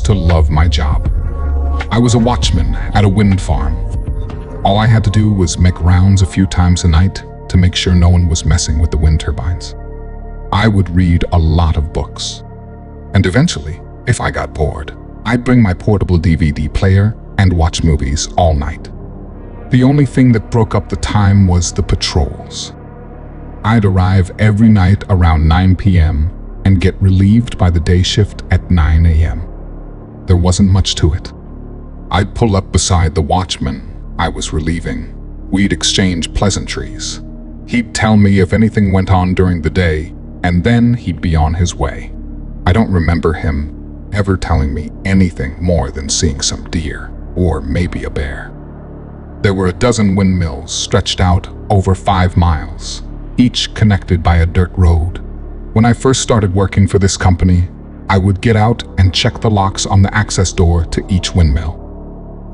to love my job. I was a watchman at a wind farm. All I had to do was make rounds a few times a night to make sure no one was messing with the wind turbines. I would read a lot of books. And eventually, if I got bored, I'd bring my portable DVD player and watch movies all night. The only thing that broke up the time was the patrols. I'd arrive every night around 9 p.m. and get relieved by the day shift at 9 a.m. There wasn't much to it. I'd pull up beside the watchman I was relieving. We'd exchange pleasantries. He'd tell me if anything went on during the day, and then he'd be on his way. I don't remember him ever telling me anything more than seeing some deer, or maybe a bear. There were a dozen windmills stretched out over 5 miles, each connected by a dirt road. When I first started working for this company, I would get out and check the locks on the access door to each windmill.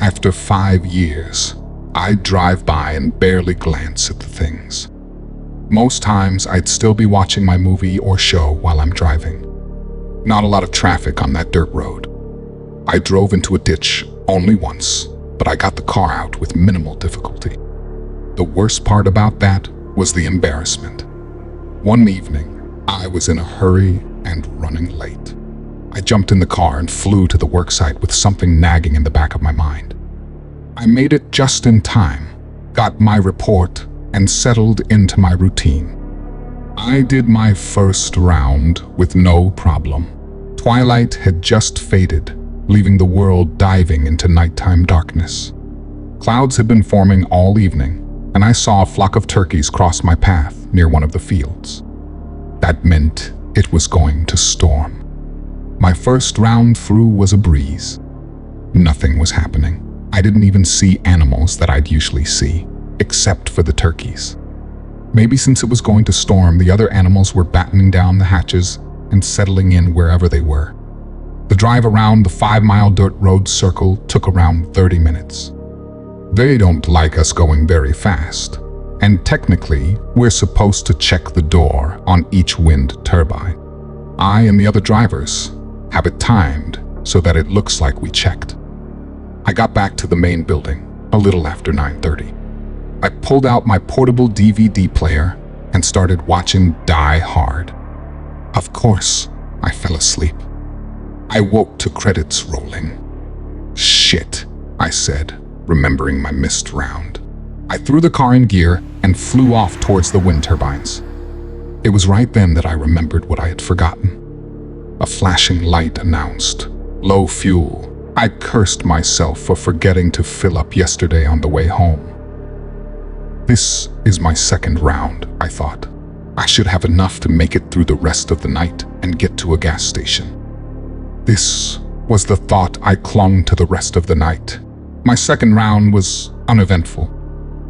After 5 years, I'd drive by and barely glance at the things. Most times, I'd still be watching my movie or show while I'm driving. Not a lot of traffic on that dirt road. I drove into a ditch only once, but I got the car out with minimal difficulty. The worst part about that was the embarrassment. One evening, I was in a hurry and running late. I jumped in the car and flew to the worksite with something nagging in the back of my mind. I made it just in time, got my report, and settled into my routine. I did my first round with no problem. Twilight had just faded, leaving the world diving into nighttime darkness. Clouds had been forming all evening, and I saw a flock of turkeys cross my path near one of the fields. That meant it was going to storm. My first round through was a breeze. Nothing was happening. I didn't even see animals that I'd usually see, except for the turkeys. Maybe since it was going to storm, the other animals were battening down the hatches and settling in wherever they were. The drive around the 5-mile dirt road circle took around 30 minutes. They don't like us going very fast, and technically, we're supposed to check the door on each wind turbine. I and the other drivers have it timed so that it looks like we checked. I got back to the main building a little after 9:30. I pulled out my portable DVD player and started watching Die Hard. Of course, I fell asleep. I woke to credits rolling. Shit, I said, remembering my missed round. I threw the car in gear and flew off towards the wind turbines. It was right then that I remembered what I had forgotten. A flashing light announced, "Low fuel." I cursed myself for forgetting to fill up yesterday on the way home. This is my second round, I thought. I should have enough to make it through the rest of the night and get to a gas station. This was the thought I clung to the rest of the night. My second round was uneventful.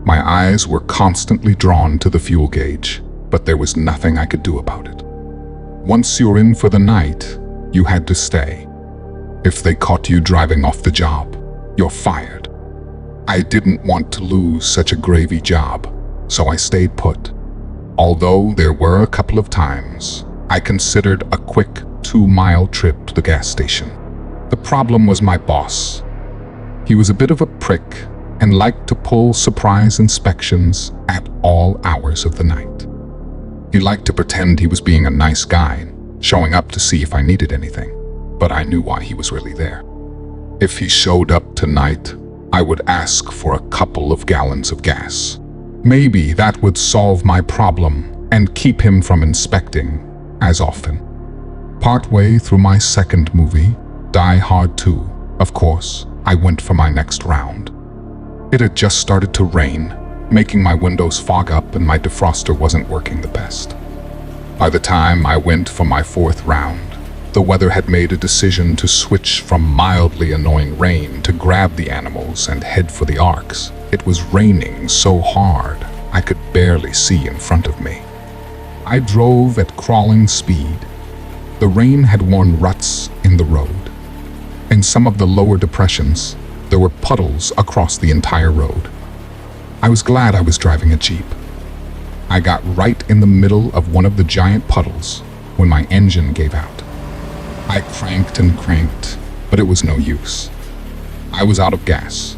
My eyes were constantly drawn to the fuel gauge, but there was nothing I could do about it. Once you're in for the night, you had to stay. If they caught you driving off the job, you're fired. I didn't want to lose such a gravy job, so I stayed put. Although there were a couple of times I considered a quick 2-mile trip to the gas station. The problem was my boss. He was a bit of a prick and liked to pull surprise inspections at all hours of the night. He liked to pretend he was being a nice guy, showing up to see if I needed anything, but I knew why he was really there. If he showed up tonight, I would ask for a couple of gallons of gas. Maybe that would solve my problem and keep him from inspecting as often. Partway through my second movie, Die Hard 2, of course, I went for my next round. It had just started to rain, making my windows fog up and my defroster wasn't working the best. By the time I went for my fourth round, the weather had made a decision to switch from mildly annoying rain to grab the animals and head for the arcs. It was raining so hard, I could barely see in front of me. I drove at crawling speed. The rain had worn ruts in the road. In some of the lower depressions, there were puddles across the entire road. I was glad I was driving a Jeep. I got right in the middle of one of the giant puddles when my engine gave out. I cranked and cranked, but it was no use. I was out of gas.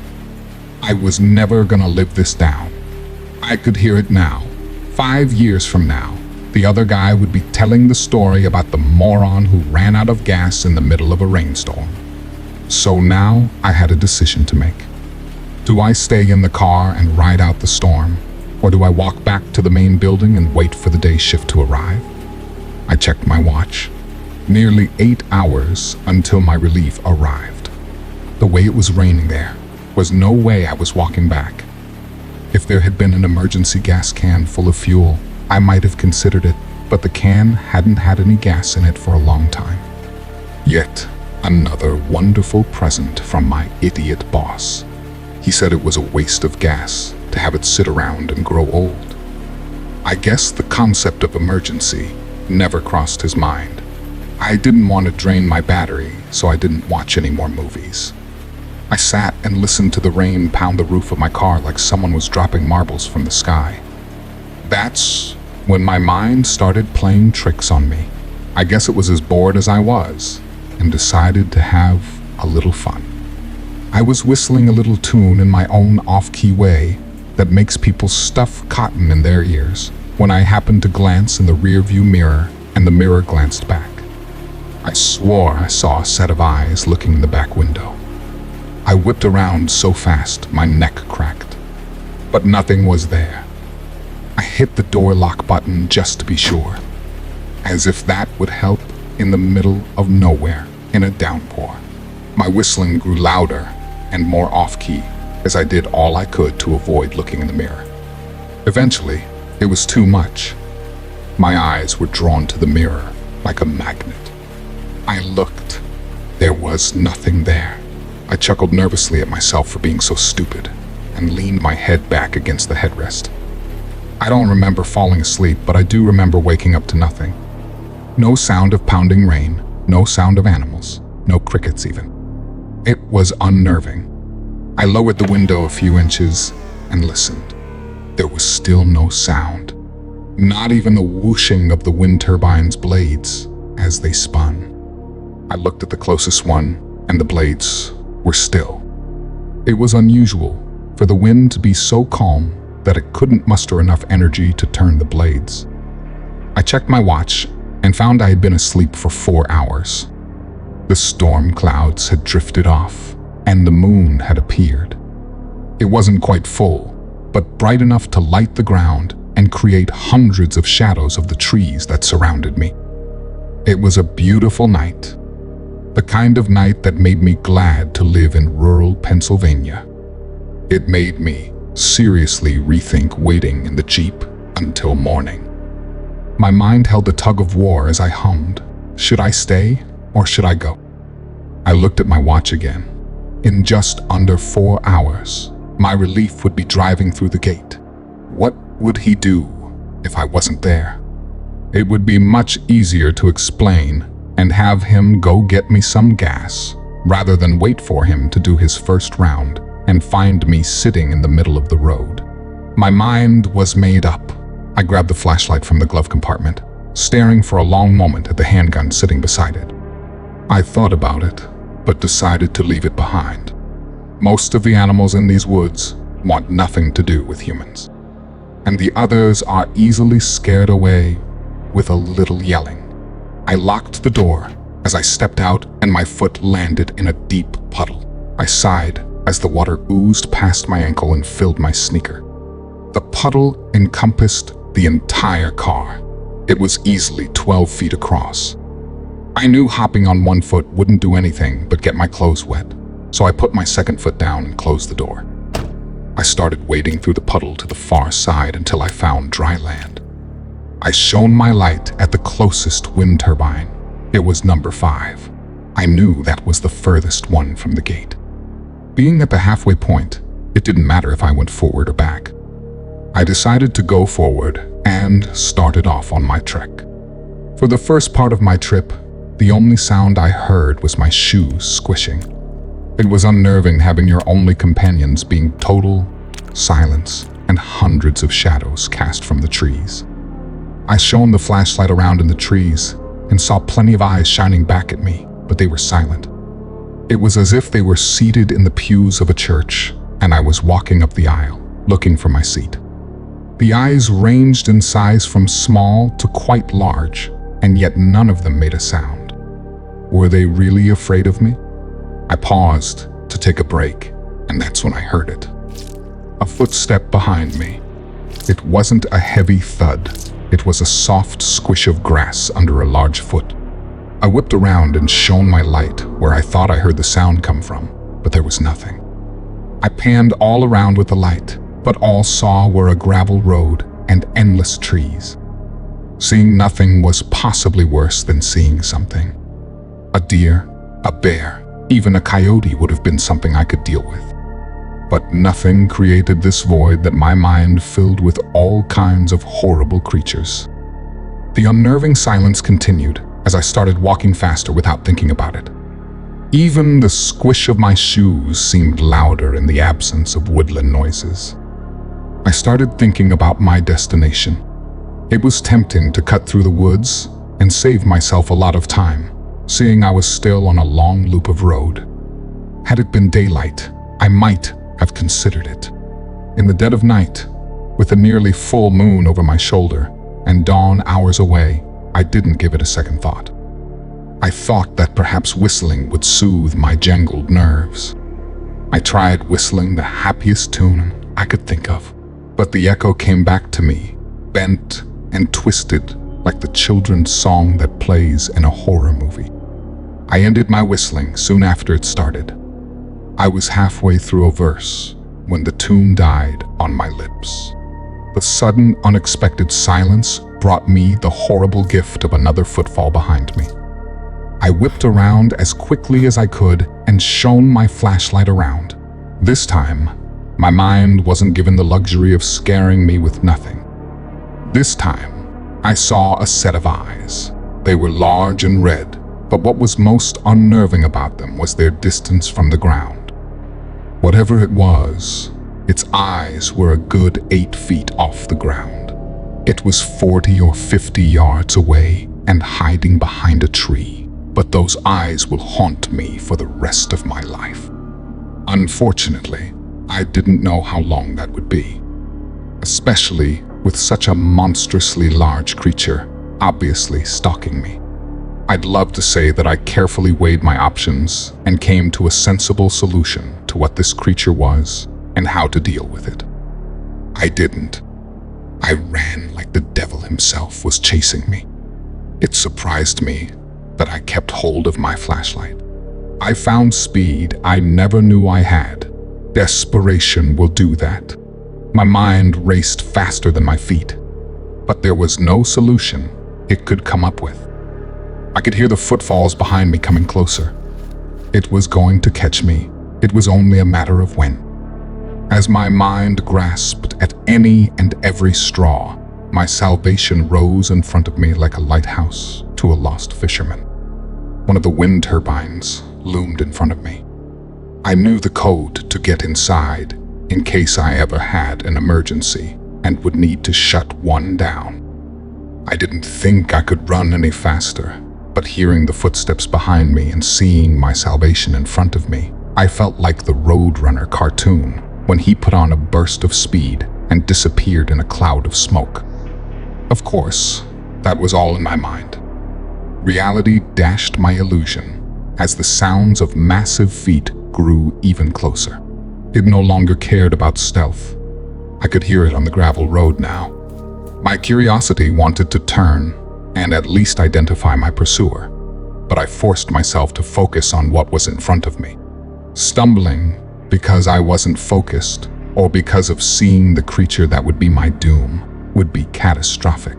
I was never gonna live this down. I could hear it now. 5 years from now, the other guy would be telling the story about the moron who ran out of gas in the middle of a rainstorm. So now I had a decision to make. Do I stay in the car and ride out the storm, or do I walk back to the main building and wait for the day shift to arrive? I checked my watch. Nearly 8 hours until my relief arrived. The way it was raining there was no way I was walking back. If there had been an emergency gas can full of fuel, I might have considered it, but the can hadn't had any gas in it for a long time. Yet another wonderful present from my idiot boss. He said it was a waste of gas to have it sit around and grow old. I guess the concept of emergency never crossed his mind. I didn't want to drain my battery, so I didn't watch any more movies. I sat and listened to the rain pound the roof of my car like someone was dropping marbles from the sky. That's when my mind started playing tricks on me. I guess it was as bored as I was, and decided to have a little fun. I was whistling a little tune in my own off-key way that makes people stuff cotton in their ears when I happened to glance in the rearview mirror and the mirror glanced back. I swore I saw a set of eyes looking in the back window. I whipped around so fast my neck cracked, but nothing was there. I hit the door lock button just to be sure, as if that would help in the middle of nowhere in a downpour. My whistling grew louder and more off-key as I did all I could to avoid looking in the mirror. Eventually, it was too much. My eyes were drawn to the mirror like a magnet. I looked. There was nothing there. I chuckled nervously at myself for being so stupid and leaned my head back against the headrest. I don't remember falling asleep, but I do remember waking up to nothing. No sound of pounding rain, no sound of animals, no crickets even. It was unnerving. I lowered the window a few inches and listened. There was still no sound, not even the whooshing of the wind turbine's blades as they spun. I looked at the closest one, and the blades were still. It was unusual for the wind to be so calm that it couldn't muster enough energy to turn the blades. I checked my watch and found I had been asleep for 4 hours. The storm clouds had drifted off, and the moon had appeared. It wasn't quite full, but bright enough to light the ground and create hundreds of shadows of the trees that surrounded me. It was a beautiful night, the kind of night that made me glad to live in rural Pennsylvania. It made me seriously rethink waiting in the Jeep until morning. My mind held a tug of war as I hummed. Should I stay or should I go? I looked at my watch again. In just under 4 hours, my relief would be driving through the gate. What would he do if I wasn't there? It would be much easier to explain and have him go get me some gas rather than wait for him to do his first round and find me sitting in the middle of the road. My mind was made up. I grabbed the flashlight from the glove compartment, staring for a long moment at the handgun sitting beside it. I thought about it, but decided to leave it behind. Most of the animals in these woods want nothing to do with humans, and the others are easily scared away with a little yelling. I locked the door as I stepped out and my foot landed in a deep puddle. I sighed as the water oozed past my ankle and filled my sneaker. The puddle encompassed the entire car. It was easily 12 feet across. I knew hopping on one foot wouldn't do anything but get my clothes wet, so I put my second foot down and closed the door. I started wading through the puddle to the far side until I found dry land. I shone my light at the closest wind turbine. It was number 5. I knew that was the furthest one from the gate. Being at the halfway point, it didn't matter if I went forward or back. I decided to go forward and started off on my trek. For the first part of my trip, the only sound I heard was my shoes squishing. It was unnerving having your only companions being total silence and hundreds of shadows cast from the trees. I shone the flashlight around in the trees and saw plenty of eyes shining back at me, but they were silent. It was as if they were seated in the pews of a church, and I was walking up the aisle, looking for my seat. The eyes ranged in size from small to quite large, and yet none of them made a sound. Were they really afraid of me? I paused to take a break, and that's when I heard it. A footstep behind me. It wasn't a heavy thud. It was a soft squish of grass under a large foot. I whipped around and shone my light where I thought I heard the sound come from, but there was nothing. I panned all around with the light, but all saw were a gravel road and endless trees. Seeing nothing was possibly worse than seeing something. A deer, a bear, even a coyote would have been something I could deal with. But nothing created this void that my mind filled with all kinds of horrible creatures. The unnerving silence continued as I started walking faster without thinking about it. Even the squish of my shoes seemed louder in the absence of woodland noises. I started thinking about my destination. It was tempting to cut through the woods and save myself a lot of time, seeing I was still on a long loop of road. Had it been daylight, I might have considered it. In the dead of night, with a nearly full moon over my shoulder and dawn hours away, I didn't give it a second thought. I thought that perhaps whistling would soothe my jangled nerves. I tried whistling the happiest tune I could think of, but the echo came back to me, bent and twisted like the children's song that plays in a horror movie. I ended my whistling soon after it started. I was halfway through a verse when the tune died on my lips. The sudden, unexpected silence brought me the horrible gift of another footfall behind me. I whipped around as quickly as I could and shone my flashlight around. This time, my mind wasn't given the luxury of scaring me with nothing. This time, I saw a set of eyes. They were large and red, but what was most unnerving about them was their distance from the ground. Whatever it was, its eyes were a good 8 feet off the ground. It was 40 or 50 yards away and hiding behind a tree, but those eyes will haunt me for the rest of my life. Unfortunately, I didn't know how long that would be, especially with such a monstrously large creature obviously stalking me. I'd love to say that I carefully weighed my options and came to a sensible solution to what this creature was and how to deal with it. I didn't. I ran like the devil himself was chasing me. It surprised me that I kept hold of my flashlight. I found speed I never knew I had. Desperation will do that. My mind raced faster than my feet, but there was no solution it could come up with. I could hear the footfalls behind me coming closer. It was going to catch me. It was only a matter of when. As my mind grasped at any and every straw, my salvation rose in front of me like a lighthouse to a lost fisherman. One of the wind turbines loomed in front of me. I knew the code to get inside in case I ever had an emergency and would need to shut one down. I didn't think I could run any faster, but hearing the footsteps behind me and seeing my salvation in front of me, I felt like the Roadrunner cartoon when he put on a burst of speed and disappeared in a cloud of smoke. Of course, that was all in my mind. Reality dashed my illusion as the sounds of massive feet grew even closer. It no longer cared about stealth. I could hear it on the gravel road now. My curiosity wanted to turn and at least identify my pursuer, but I forced myself to focus on what was in front of me. Stumbling because I wasn't focused or because of seeing the creature that would be my doom would be catastrophic.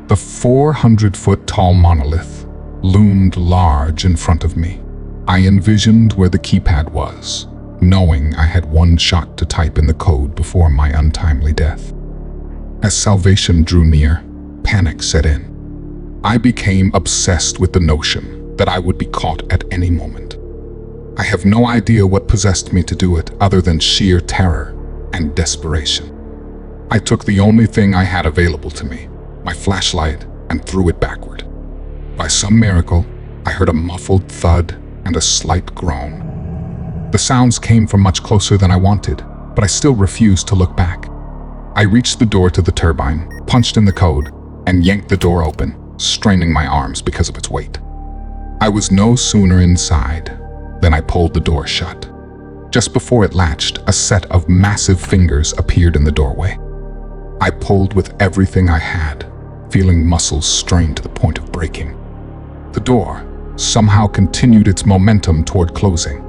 The 400-foot-tall monolith loomed large in front of me. I envisioned where the keypad was, knowing I had one shot to type in the code before my untimely death. As salvation drew near, panic set in. I became obsessed with the notion that I would be caught at any moment. I have no idea what possessed me to do it other than sheer terror and desperation. I took the only thing I had available to me, my flashlight, and threw it backward. By some miracle, I heard a muffled thud and a slight groan. The sounds came from much closer than I wanted, but I still refused to look back. I reached the door to the turbine, punched in the code, and yanked the door open, straining my arms because of its weight. I was no sooner inside than I pulled the door shut. Just before it latched, a set of massive fingers appeared in the doorway. I pulled with everything I had, feeling muscles strained to the point of breaking. The door somehow continued its momentum toward closing.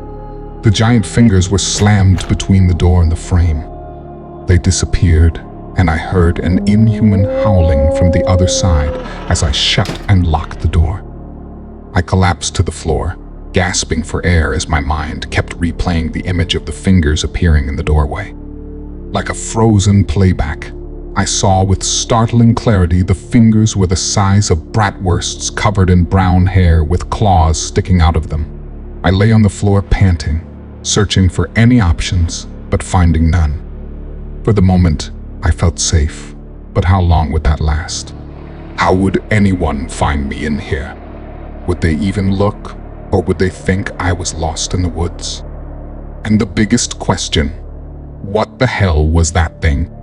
The giant fingers were slammed between the door and the frame. They disappeared, and I heard an inhuman howling from the other side as I shut and locked the door. I collapsed to the floor, gasping for air as my mind kept replaying the image of the fingers appearing in the doorway. Like a frozen playback, I saw with startling clarity the fingers were the size of bratwursts covered in brown hair with claws sticking out of them. I lay on the floor panting, searching for any options, but finding none. For the moment, I felt safe, but how long would that last? How would anyone find me in here? Would they even look, or would they think I was lost in the woods? And the biggest question, what the hell was that thing?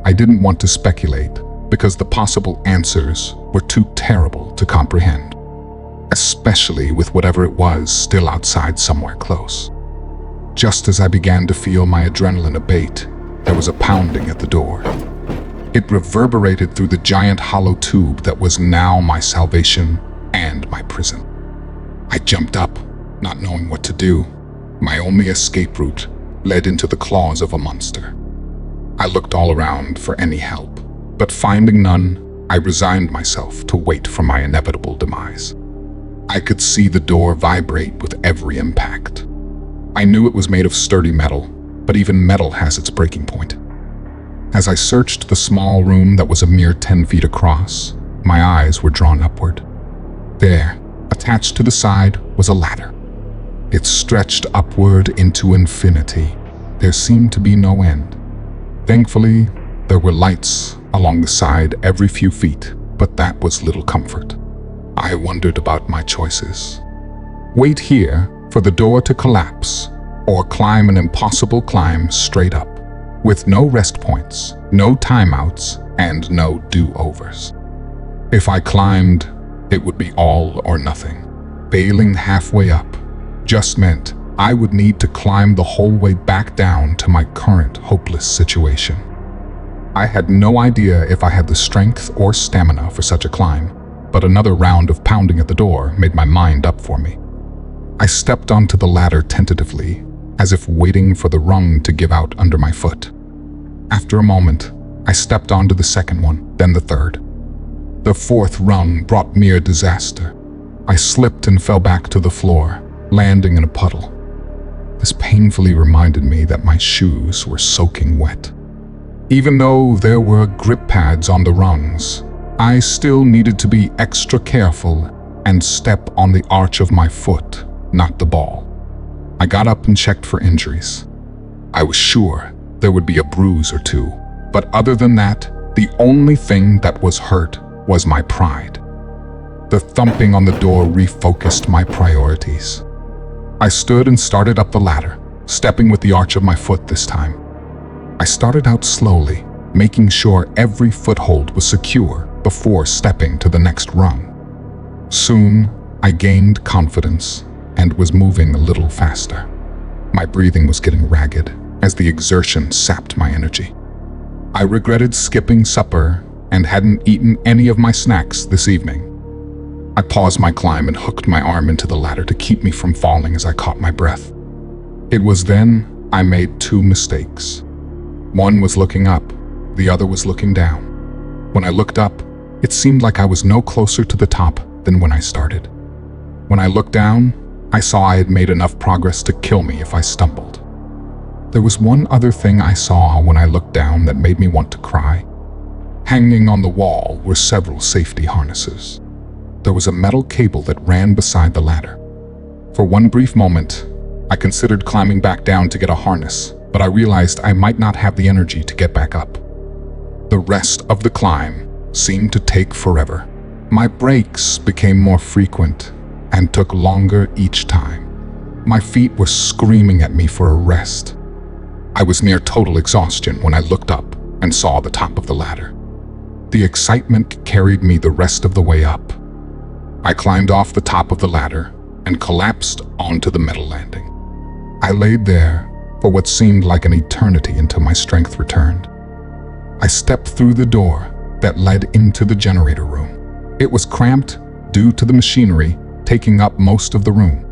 I didn't want to speculate because the possible answers were too terrible to comprehend, especially with whatever it was still outside somewhere close. Just as I began to feel my adrenaline abate, there was a pounding at the door. It reverberated through the giant hollow tube that was now my salvation and my prison. I jumped up, not knowing what to do. My only escape route led into the claws of a monster. I looked all around for any help, but finding none, I resigned myself to wait for my inevitable demise. I could see the door vibrate with every impact. I knew it was made of sturdy metal, but even metal has its breaking point. As I searched the small room that was a mere 10 feet across, my eyes were drawn upward. There, attached to the side, was a ladder. It stretched upward into infinity. There seemed to be no end. Thankfully, there were lights along the side every few feet, but that was little comfort. I wondered about my choices. Wait here for the door to collapse, or climb an impossible climb straight up, with no rest points, no timeouts, and no do-overs. If I climbed, it would be all or nothing. Failing halfway up just meant I would need to climb the whole way back down to my current hopeless situation. I had no idea if I had the strength or stamina for such a climb, but another round of pounding at the door made my mind up for me. I stepped onto the ladder tentatively, as if waiting for the rung to give out under my foot. After a moment, I stepped onto the second one, then the third. The fourth rung brought mere disaster. I slipped and fell back to the floor, landing in a puddle. This painfully reminded me that my shoes were soaking wet. Even though there were grip pads on the rungs, I still needed to be extra careful and step on the arch of my foot, not the ball. I got up and checked for injuries. I was sure there would be a bruise or two, but other than that, the only thing that was hurt was my pride. The thumping on the door refocused my priorities. I stood and started up the ladder, stepping with the arch of my foot this time. I started out slowly, making sure every foothold was secure before stepping to the next rung. Soon, I gained confidence and was moving a little faster. My breathing was getting ragged as the exertion sapped my energy. I regretted skipping supper and hadn't eaten any of my snacks this evening. I paused my climb and hooked my arm into the ladder to keep me from falling as I caught my breath. It was then I made two mistakes. One was looking up, the other was looking down. When I looked up, it seemed like I was no closer to the top than when I started. When I looked down, I saw I had made enough progress to kill me if I stumbled. There was one other thing I saw when I looked down that made me want to cry. Hanging on the wall were several safety harnesses. There was a metal cable that ran beside the ladder. For one brief moment, I considered climbing back down to get a harness, but I realized I might not have the energy to get back up. The rest of the climb seemed to take forever. My breaks became more frequent and took longer each time. My feet were screaming at me for a rest. I was near total exhaustion when I looked up and saw the top of the ladder. The excitement carried me the rest of the way up. I climbed off the top of the ladder and collapsed onto the metal landing. I laid there for what seemed like an eternity until my strength returned. I stepped through the door that led into the generator room. It was cramped due to the machinery taking up most of the room.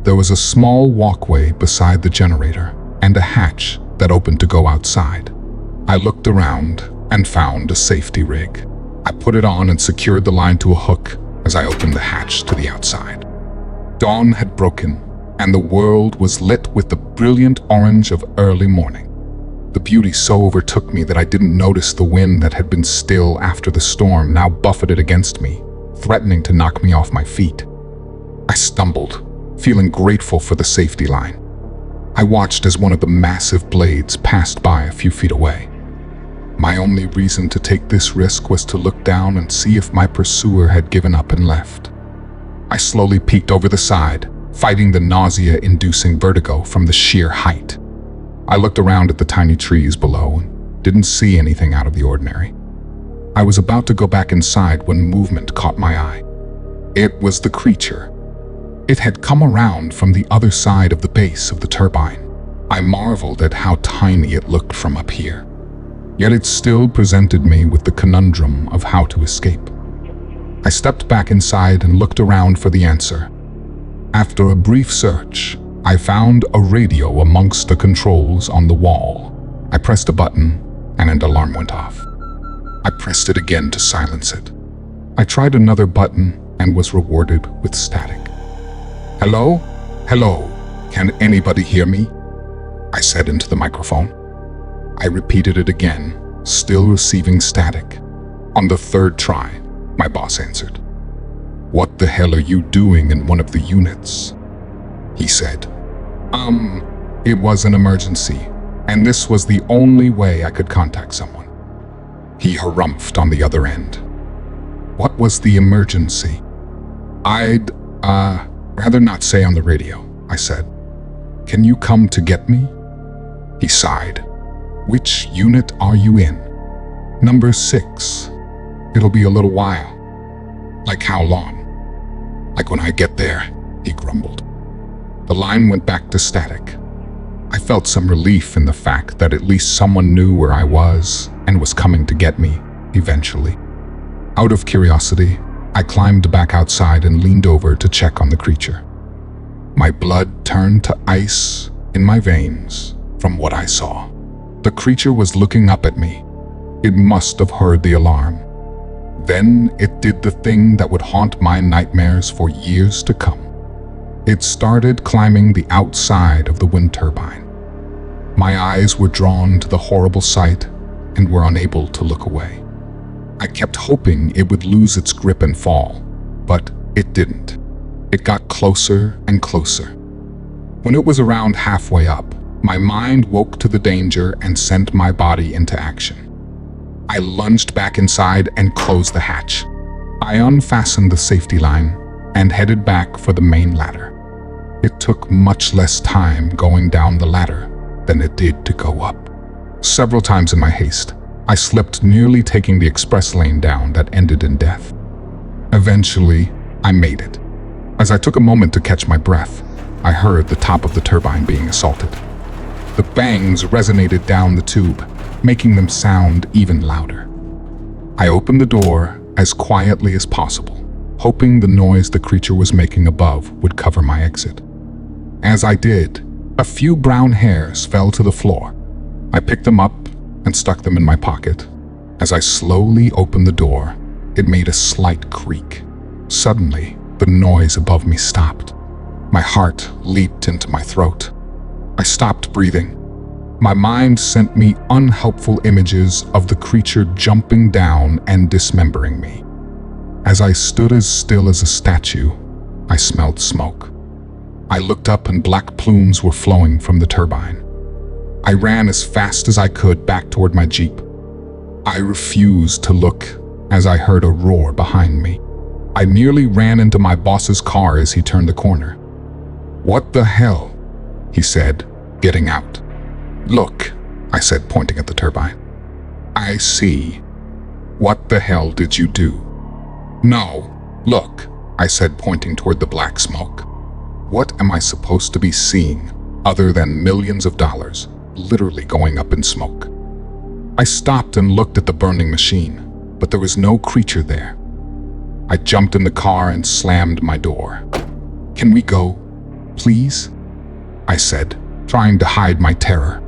There was a small walkway beside the generator and a hatch that opened to go outside. I looked around and found a safety rig. I put it on and secured the line to a hook as I opened the hatch to the outside. Dawn had broken, and the world was lit with the brilliant orange of early morning. The beauty so overtook me that I didn't notice the wind that had been still after the storm now buffeted against me, threatening to knock me off my feet. I stumbled, feeling grateful for the safety line. I watched as one of the massive blades passed by a few feet away. My only reason to take this risk was to look down and see if my pursuer had given up and left. I slowly peeked over the side, fighting the nausea-inducing vertigo from the sheer height. I looked around at the tiny trees below and didn't see anything out of the ordinary. I was about to go back inside when movement caught my eye. It was the creature. It had come around from the other side of the base of the turbine. I marveled at how tiny it looked from up here. Yet it still presented me with the conundrum of how to escape. I stepped back inside and looked around for the answer. After a brief search, I found a radio amongst the controls on the wall. I pressed a button and an alarm went off. I pressed it again to silence it. I tried another button and was rewarded with static. "Hello? Hello? Can anybody hear me?" I said into the microphone. I repeated it again, still receiving static. On the third try, my boss answered. "What the hell are you doing in one of the units?" He said. It was an emergency, and this was the only way I could contact someone." He harumphed on the other end. "What was the emergency?" "I'd, rather not say on the radio," I said. "Can you come to get me?" He sighed. "Which unit are you in?" "Number 6. It'll be a little while." "Like how long?" "Like when I get there," he grumbled. The line went back to static. I felt some relief in the fact that at least someone knew where I was and was coming to get me, eventually. Out of curiosity, I climbed back outside and leaned over to check on the creature. My blood turned to ice in my veins from what I saw. The creature was looking up at me. It must have heard the alarm. Then it did the thing that would haunt my nightmares for years to come. It started climbing the outside of the wind turbine. My eyes were drawn to the horrible sight and were unable to look away. I kept hoping it would lose its grip and fall, but it didn't. It got closer and closer. When it was around halfway up, my mind woke to the danger and sent my body into action. I lunged back inside and closed the hatch. I unfastened the safety line and headed back for the main ladder. It took much less time going down the ladder than it did to go up. Several times in my haste, I slipped, nearly taking the express lane down that ended in death. Eventually, I made it. As I took a moment to catch my breath, I heard the top of the turbine being assaulted. The bangs resonated down the tube, making them sound even louder. I opened the door as quietly as possible, hoping the noise the creature was making above would cover my exit. As I did, a few brown hairs fell to the floor. I picked them up and stuck them in my pocket. As I slowly opened the door, it made a slight creak. Suddenly, the noise above me stopped. My heart leaped into my throat. I stopped breathing. My mind sent me unhelpful images of the creature jumping down and dismembering me. As I stood as still as a statue, I smelled smoke. I looked up and black plumes were flowing from the turbine. I ran as fast as I could back toward my Jeep. I refused to look as I heard a roar behind me. I nearly ran into my boss's car as he turned the corner. "What the hell?" he said, getting out. "Look," I said, pointing at the turbine. "I see. What the hell did you do?" "No, look," I said, pointing toward the black smoke. What am I supposed to be seeing other than millions of dollars literally going up in smoke? I stopped and looked at the burning machine, but there was no creature there. I jumped in the car and slammed my door. "Can we go, please?" I said, trying to hide my terror.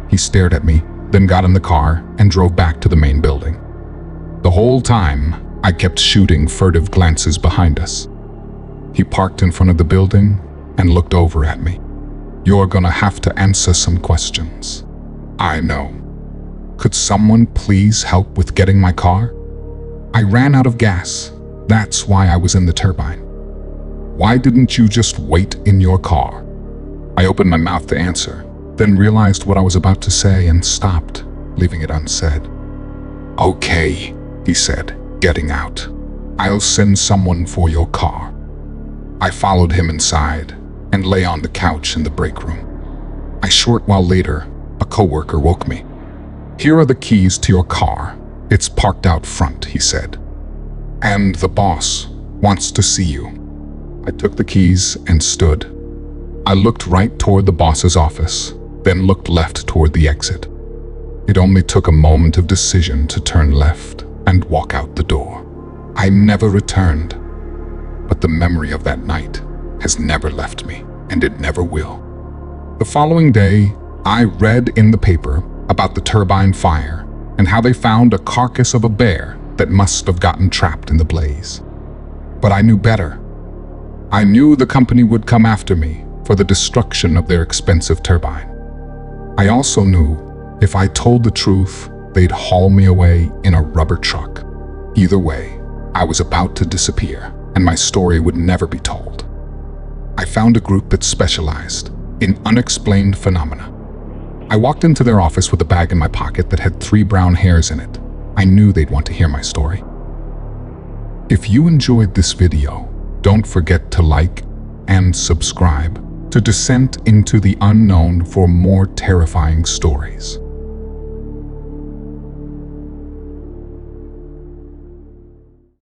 He stared at me, then got in the car and drove back to the main building. The whole time, I kept shooting furtive glances behind us. He parked in front of the building and looked over at me. "You're gonna have to answer some questions." "I know. Could someone please help with getting my car? I ran out of gas. That's why I was in the turbine." "Why didn't you just wait in your car?" I opened my mouth to answer, then realized what I was about to say and stopped, leaving it unsaid. "Okay," he said, getting out. "I'll send someone for your car." I followed him inside and lay on the couch in the break room. A short while later, a coworker woke me. "Here are the keys to your car. It's parked out front," he said. "And the boss wants to see you." I took the keys and stood. I looked right toward the boss's office, then looked left toward the exit. It only took a moment of decision to turn left and walk out the door. I never returned, but the memory of that night has never left me, and it never will. The following day, I read in the paper about the turbine fire and how they found a carcass of a bear that must have gotten trapped in the blaze. But I knew better. I knew the company would come after me for the destruction of their expensive turbine. I also knew if I told the truth, they'd haul me away in a rubber truck. Either way, I was about to disappear, and my story would never be told. I found a group that specialized in unexplained phenomena. I walked into their office with a bag in my pocket that had 3 brown hairs in it. I knew they'd want to hear my story. If you enjoyed this video, don't forget to like and subscribe to Descent into the Unknown for more terrifying stories.